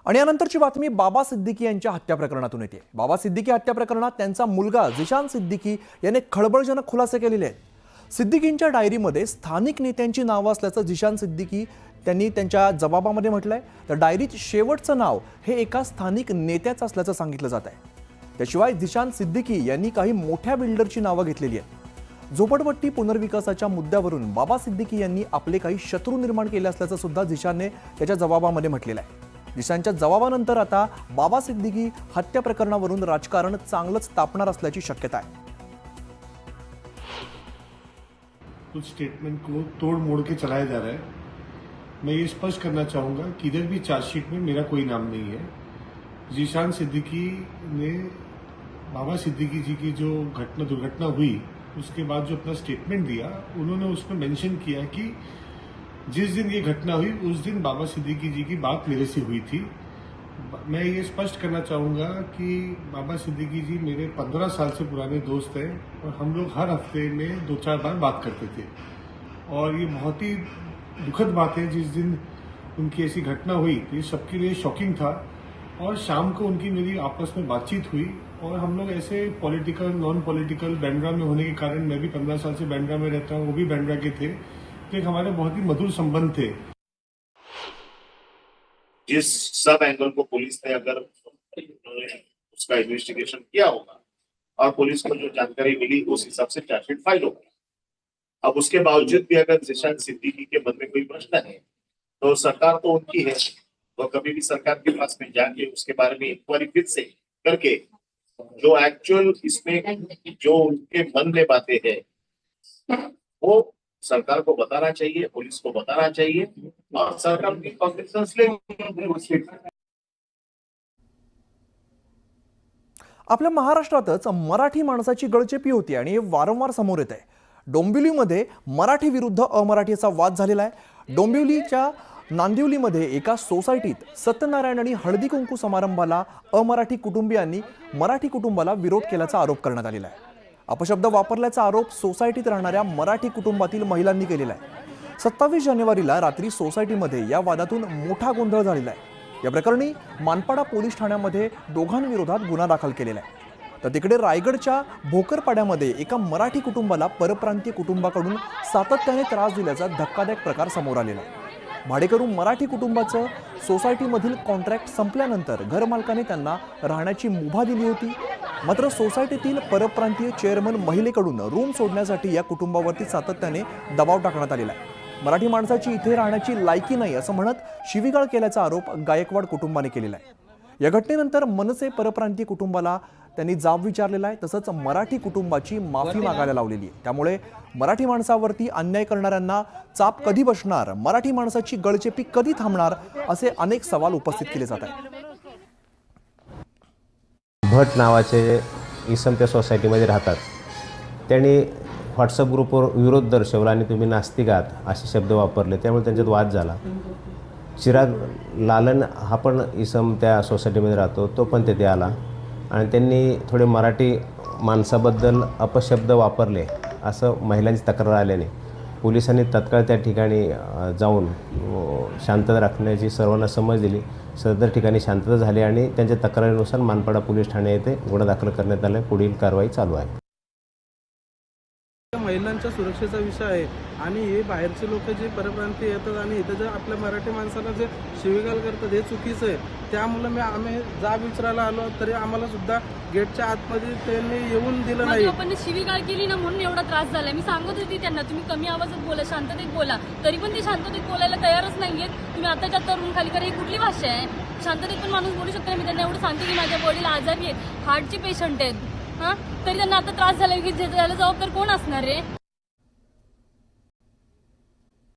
आणि यानंतरची बातमी बाबा सिद्दीकी यांच्या हत्या प्रकरणातून येते। बाबा सिद्दीकी हत्या प्रकरणात त्यांचा मुलगा झिशान सिद्दीकी याने खळबळजनक खुलासे केलेले आहेत। सिद्दीकींच्या डायरीमध्ये स्थानिक नेत्यांची नावं असल्याचं झिशान सिद्दीकी त्यांनी त्यांच्या जबाबामध्ये म्हटलंय। तर डायरीत शेवटचं नाव हे एका स्थानिक नेत्याचं असल्याचं सांगितलं जात आहे। त्याशिवाय झिशान सिद्दीकी यांनी काही मोठ्या बिल्डरची नावं घेतलेली आहेत। झोपडपट्टी पुनर्विकासाच्या मुद्द्यावरून बाबा सिद्दीकी यांनी आपले काही शत्रू निर्माण केले असल्याचं सुद्धा झिशानने त्याच्या जबाबामध्ये म्हटलेलं आहे। झिशानच्या जबाबानंतर आता बाबा सिद्दीकी हत्या प्रकरणावरून राजकारण चांगलंच तापणार असल्याची शक्यता आहे। कुछ स्टेटमेंट को तोड़ मोड़ के चलाया जा रहा है। मैं ये स्पष्ट करना चाहूंगा कि इधर भी चार्जशीट में मेरा कोई नाम नहीं है। ज़ीशान सिद्दीकी ने बाबा सिद्दीकी जी की जो दुर्घटना हुई उसके बाद जो अपना स्टेटमेंट दिया, उन्होंने उसमें मेंशन किया कि जिस दिन ये घटना हुई उस दिन बाबा सिद्दीकी जी की बात मेरे से हुई थी। मैं ये स्पष्ट करना चाहूंगा कि बाबा सिद्दीकी जी मेरे 15 साल से पुराने दोस्त हैं और हम लोग हर हफ्ते में 2-4 बार बात करते थे। और ये बहुत ही दुखद बात है, जिस दिन उनकी ऐसी घटना हुई ये सबके लिए शॉकिंग था। और शाम को उनकी मेरी आपस में बातचीत हुई और हम लोग ऐसे पॉलिटिकल नॉन पॉलिटिकल बांद्रा में होने के कारण, मैं भी 15 साल से बांद्रा में रहता हूँ, वो भी बांद्रा के थे, तो एक हमारे बहुत ही मधुर संबंध थे। जिस सब एंगल को पुलिस ने अगर उसका इन्वेस्टिगेशन किया होगा और पुलिस को जो जानकारी मिली उस हिसाब से चार्जशीट फाइल होगा। अब उसके बावजूद भी अगर ज़ीशान सिद्दीकी के मन में कोई प्रश्न है तो सरकार तो उनकी है, वो कभी भी सरकार के पास में जाके उसके बारे में इंक्वायरी फिर से करके जो एक्चुअल इसमें जो उनके मन में बातें हैं वो सरकार को बताना चाहिए, पुलिस को बताना चाहिए और सरकार की कॉन्फिडेंस ले। आपल्या महाराष्ट्रातच मराठी माणसाची गळचेपी होती आणि हे वारंवार समोर येत आहे। डोंबिवलीमध्ये मराठी विरुद्ध अमराठीचा वाद झालेला आहे। डोंबिवलीच्या नांदिवलीमध्ये एका सोसायटीत सत्यनारायण आणि हळदी कुंकू समारंभाला अमराठी कुटुंबियांनी मराठी कुटुंबाला विरोध केल्याचा आरोप करण्यात आलेला आहे। अपशब्द वापरल्याचा आरोप सोसायटीत राहणाऱ्या मराठी कुटुंबातील महिलांनी केलेला आहे। 27 जानेवारीला रात्री सोसायटीमध्ये या वादातून मोठा गोंधळ झालेला आहे। या प्रकरणी मानपाडा पोलीस ठाण्यामध्ये दोघांविरोधात गुन्हा दाखल केलेला आहे। तर तिकडे रायगडच्या भोकरपाड्यामध्ये एका मराठी कुटुंबाला परप्रांतीय कुटुंबाकडून सातत्याने त्रास दिल्याचा धक्कादायक प्रकार समोर आलेला आहे। भाडेकरू मराठी कुटुंबाचं सोसायटीमधील कॉन्ट्रॅक्ट संपल्यानंतर घरमालकाने त्यांना राहण्याची मुभा दिली होती। मात्र सोसायटीतील परप्रांतीय चेअरमन महिलेकडून रूम सोडण्यासाठी या कुटुंबावरती सातत्याने दबाव टाकण्यात आलेला आहे। मराठी माणसाची इथे राहण्याची लायकी नाही असं म्हणत शिवीगाळ केल्याचा आरोप गायकवाड कुटुंबाने केलेला आहे। या घटनेनंतर मनसे परप्रांतीय कुटुंबाला त्यांनी जाब विचारलेला आहे, तसंच मराठी कुटुंबाची माफी मागायला लावलेली आहे। त्यामुळे मराठी माणसावरती अन्याय करणाऱ्यांना चाप कधी बसणार, मराठी माणसाची गळचेपी कधी थांबणार असे अनेक सवाल उपस्थित केले जात आहेत। भट नावाचे इसम त्या सोसायटीमध्ये राहतात। त्यांनी व्हॉट्सअप ग्रुपवर विरोध दर्शवला आणि तुम्ही नास्तिक आहात असे शब्द वापरले, त्यामुळे त्यांच्यात वाद झाला। चिराग लालन हा पण इसम त्या सोसायटीमध्ये राहतो, तो पण तेथे आला आणि त्यांनी थोडे मराठी माणसाबद्दल अपशब्द वापरले असं महिलांची तक्रार आल्याने पोलिसांनी तत्काळ त्या ठिकाणी जाऊन शांतता राखण्याची सर्वांना समज दिली। सदर ठिकाणी शांतता झाली आणि त्यांच्या तक्रारीनुसार मानपाडा पोलीस ठाणे येथे गुन्हा दाखल करण्यात आला। पुढील कारवाई चालू आहे। महिलांच्या सुरक्षेचा विषय आहे आणि हे बाहेरचे लोक जे परप्रांतीय येतात आणि इथं जे आपल्या मराठी माणसाला जे शिवीगाळ करतात हे चुकीचं आहे। त्यामुळे आम्ही जाब विचारायला आलो तरी आम्हाला सुद्धा गेटच्या आतमध्ये त्यांनी येऊन दिलं नाही। आपण शिवीगाळ केली ना म्हणून एवढा त्रास झाला। मी सांगत होती त्यांना तुम्ही कमी आवाजात बोला, शांततेत बोला, तरी पण ते शांततेत बोलायला तयारच नाहीयेत। तुम्ही आताच्या तरुण खाली करा, ही कुठली भाषा आहे? शांततेत पण माणूस बोलू शकतो। मी त्यांना एवढं सांगते की माझ्या वडील आजारी आहेत, हार्टचे पेशंट आहेत, तरी त्यांना आता त्रास झाला की त्याला जबाबदार कोण असणार आहे?